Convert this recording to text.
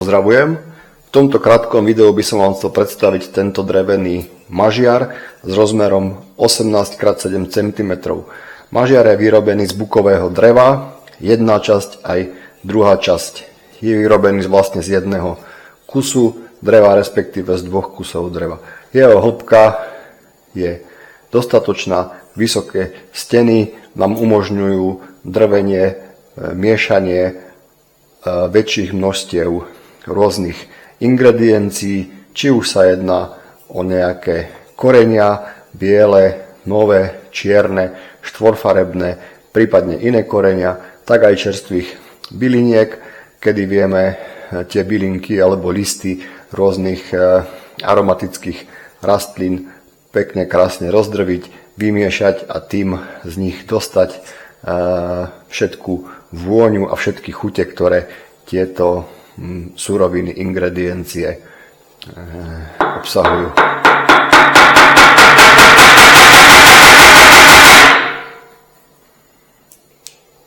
Pozdravujem. V tomto krátkom videu by som vám chcel predstaviť tento drevený mažiar s rozmerom 18x7 cm. Mažiar je vyrobený z bukového dreva, jedna časť aj druhá časť. Je vyrobený vlastne z jedného kusu dreva, respektíve z dvoch kusov dreva. Jeho hĺbka je dostatočná, vysoké steny nám umožňujú drvenie, miešanie väčších množstiev rôznych ingrediencií, či už sa jedná o nejaké korenia, biele, nové, čierne, štvorfarebné, prípadne iné korenia, tak aj čerstvých byliniek, kedy vieme tie bylinky alebo listy rôznych aromatických rastlín pekne, krásne rozdrviť, vymiešať a tým z nich dostať všetku vôňu a všetky chute, ktoré tieto suroviny, ingrediencie obsahujú.